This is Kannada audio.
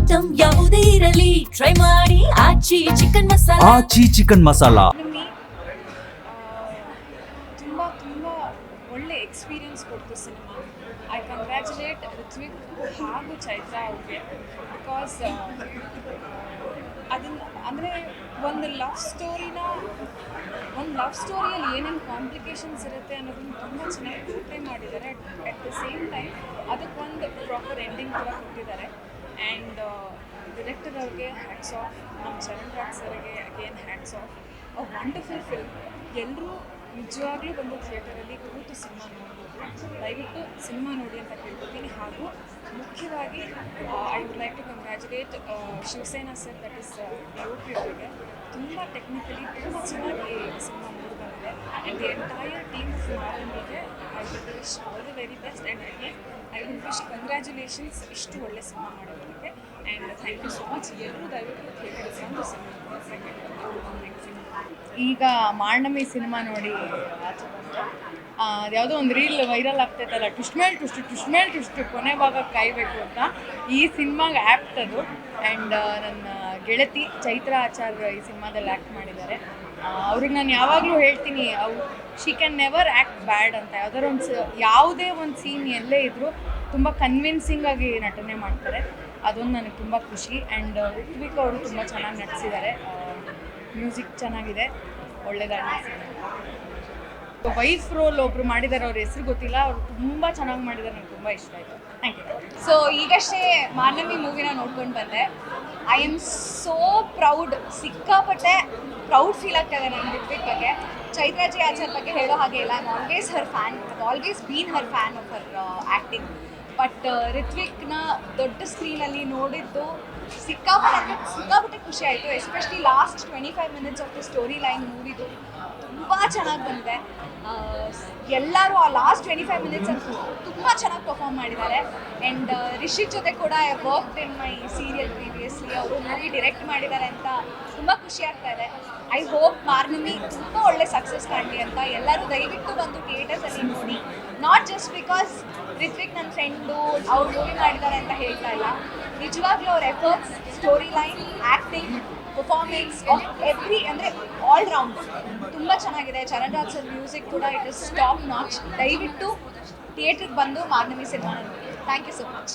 ಐಟಂ ಯಾವುದೇ ಇರಲಿ ಟ್ರೈ ಮಾಡಿ ಆಚಿ ಚಿಕನ್ ಮಸಾಲಾ. ಆಚಿ ಚಿಕನ್ ಮಸಾಲಾ ತುಂಬ ತುಂಬ ಒಳ್ಳೆ ಎಕ್ಸ್ಪೀರಿಯನ್ಸ್ ಕೊಡ್ತು ಸಿನಿಮಾ. ಐ ಕಂಗ್ರ್ಯಾಚುಲೇಟ್ ಋತ್ವಿಕ್ ಹಾಗೂ ಚೈತ್ರ ಅವ್ರಿಗೆ. ಬಿಕಾಸ್ ಅದನ್ನು ಅಂದರೆ ಒಂದು ಲವ್ ಸ್ಟೋರಿಯಲ್ಲಿ ಏನೇನು ಕಾಂಪ್ಲಿಕೇಶನ್ಸ್ ಇರುತ್ತೆ ಅನ್ನೋದನ್ನು ತುಂಬ ಚೆನ್ನಾಗಿ ಪೋರ್ಟ್ರೇ ಮಾಡಿದ್ದಾರೆ. ಅಟ್ ದ ಸೇಮ್ ಟೈಮ್ ಅದಕ್ಕೊಂದು ಪ್ರಾಪರ್ ಎಂಡಿಂಗ್ ಕೂಡ ಕೊಟ್ಟಿದ್ದಾರೆ. ಆ್ಯಂಡ್ ಡಿರೆಕ್ಟರ್ ಅವ್ರಿಗೆ ಹ್ಯಾಟ್ಸ್ ಆಫ್, ನಮ್ಮ ಚರಣ್ ರಾಜ್ ಸರ್ಗೆ again hats off. A wonderful film. ಎಲ್ಲರೂ ನಿಜವಾಗ್ಲೂ ಬಂದು ಥಿಯೇಟರಲ್ಲಿ ಕೂತು ಸಿನಿಮಾ ನೋಡ್ಬೋದು. ದಯವಿಟ್ಟು ಸಿನಿಮಾ ನೋಡಿ ಅಂತ ಕೇಳ್ಕೊತೀನಿ. ಹಾಗೂ ಮುಖ್ಯವಾಗಿ I would like to congratulate Shivasena sir, that is DOP ಅವರಿಗೆ. ತುಂಬ ಟೆಕ್ನಿಕಲಿ ತುಂಬ ಚೆನ್ನಾಗಿ ಸಿನಿಮಾ ಮೂಡಿ ಬಂದಿದೆ. And the entire team of ಮಾರನ್ಗೆ I would wish all the very best. And again I would wish congratulations ಇಷ್ಟು ಒಳ್ಳೆ ಸಿನಿಮಾ ಮಾಡೋದಕ್ಕೆ. And thank you so much. ಎಲ್ಲರೂ ದಯವಿಟ್ಟು ಥಿಯೇಟರ್ಗೆ ಬಂದು ಸಿನಿಮಾ. ಈಗ ಮಾರ್ನಮಿ ಸಿನಿಮಾ ನೋಡಿ ಆಚೆ ಬಂತು. ಯಾವುದೋ ಒಂದು ರೀಲ್ ವೈರಲ್ ಆಗ್ತೈತಲ್ಲ, ಟ್ವಿಸ್ಟ್ ಮೇಲೆ ಟ್ವಿಸ್ಟ್ ಕೊನೆ ಭಾಗ ಕಾಯಬೇಕು ಅಂತ. ಈ ಸಿನಿಮಾಗೆ ಆ್ಯಕ್ಟ್ ಅದು. ಆ್ಯಂಡ್ ನನ್ನ ಗೆಳತಿ ಚೈತ್ರ ಆಚಾರ್ಯ ಈ ಸಿನಿಮಾದಲ್ಲಿ ಆ್ಯಕ್ಟ್ ಮಾಡಿದ್ದಾರೆ. ಅವ್ರಿಗೆ ನಾನು ಯಾವಾಗಲೂ ಹೇಳ್ತೀನಿ, ಶಿ ಕ್ಯಾನ್ ನೆವರ್ ಆ್ಯಕ್ಟ್ ಬ್ಯಾಡ್ ಅಂತ. ಯಾವುದೇ ಒಂದು ಸೀನ್ ಎಲ್ಲೇ ಇದ್ದರೂ ತುಂಬ ಕನ್ವಿನ್ಸಿಂಗಾಗಿ ನಟನೆ ಮಾಡ್ತಾರೆ. ಅದೊಂದು ನನಗೆ ತುಂಬ ಖುಷಿ. ಆ್ಯಂಡ್ ಋತ್ವಿಕ್ ಅವರು ತುಂಬ ಚೆನ್ನಾಗಿ ನಟಿಸಿದ್ದಾರೆ. ಮ್ಯೂಸಿಕ್ ಚೆನ್ನಾಗಿದೆ, ಒಳ್ಳೆಯದಾಗಿದೆ. ವೈಫ್ ರೋಲ್ ಒಬ್ರು ಮಾಡಿದ್ದಾರೆ, ಅವ್ರ ಹೆಸರು ಗೊತ್ತಿಲ್ಲ, ಅವರು ತುಂಬ ಚೆನ್ನಾಗಿ ಮಾಡಿದ್ದಾರೆ. ನನಗೆ ತುಂಬ ಇಷ್ಟ ಆಯಿತು. Thank you. ಸೊ ಈಗಷ್ಟೇ ಮಾರ್ನಮಿ ಮೂವಿನ ನೋಡ್ಕೊಂಡು ಬಂದೆ. ಐ ಆಮ್ ಸೋ ಪ್ರೌಡ್, ಸಿಕ್ಕಾಪಟ್ಟೆ ಪ್ರೌಡ್ ಫೀಲ್ ಆಗ್ತಾ ಇದೆ ನನ್ನ ಋತ್ವಿಕ್ ಬಗ್ಗೆ. ಚೈತ್ರಾಜಿ ಆಚಾರ್ ಬಗ್ಗೆ ಹೇಳೋ ಹಾಗೆ ಇಲ್ಲ. I am always her fan, always been her fan of her acting. But ಋತ್ವಿಕ್ನ ದೊಡ್ಡ ಸ್ಕ್ರೀನಲ್ಲಿ ನೋಡಿದ್ದು ಸಿಕ್ಕಾಪಟ್ಟೆ ಖುಷಿ ಆಯಿತು. Especially last 25 minutes of the story line ಮೂವಿದು ತುಂಬ ಚೆನ್ನಾಗಿ ಬಂದಿದೆ. ಎಲ್ಲರೂ ಆ ಲಾಸ್ಟ್ 25 minutes ತುಂಬ ಚೆನ್ನಾಗಿ ಪರ್ಫಾರ್ಮ್ ಮಾಡಿದ್ದಾರೆ. ಆ್ಯಂಡ್ ರಿಷಿತ್ ಜೊತೆ ಕೂಡ I worked in my serial previously. ಅವರು ಮೂವಿ ಡಿರೆಕ್ಟ್ ಮಾಡಿದ್ದಾರೆ ಅಂತ ತುಂಬ ಖುಷಿ ಆಗ್ತಾ ಇದೆ. ಐ ಹೋಪ್ ಮಾರ್ನಮಿ ತುಂಬ ಒಳ್ಳೆ ಸಕ್ಸಸ್ ಕಾಣಲಿ ಅಂತ. ಎಲ್ಲರೂ ದಯವಿಟ್ಟು ಬಂದು ಥಿಯೇಟರ್ಸಲ್ಲಿ ನೋಡಿ. ನಾಟ್ ಜಸ್ಟ್ ಬಿಕಾಸ್ ಋತ್ವಿಕ್ ನನ್ನ ಫ್ರೆಂಡು ಅವ್ರು ಮೂವಿ ಮಾಡಿದ್ದಾರೆ ಅಂತ ಹೇಳ್ತಾ ಇಲ್ಲ. ನಿಜವಾಗ್ಲೂ ಅವ್ರ efforts, story line, acting, performance every ಅಂದರೆ ಆಲ್ ರೌಂಡ್ ತುಂಬ ಚೆನ್ನಾಗಿದೆ. ಚರಣ್ ರಾಜ್ ಸರ್ ಮ್ಯೂಸಿಕ್ ಕೂಡ ಇಟ್ ಇಸ್ ಟಾಪ್ ನಾಚ್. ದಯವಿಟ್ಟು ಥಿಯೇಟ್ರಿಗೆ ಬಂದು ಮಾರ್ನಮಿ ಸಿನಿಮಾನ ನೋಡಿ. Thank you so much.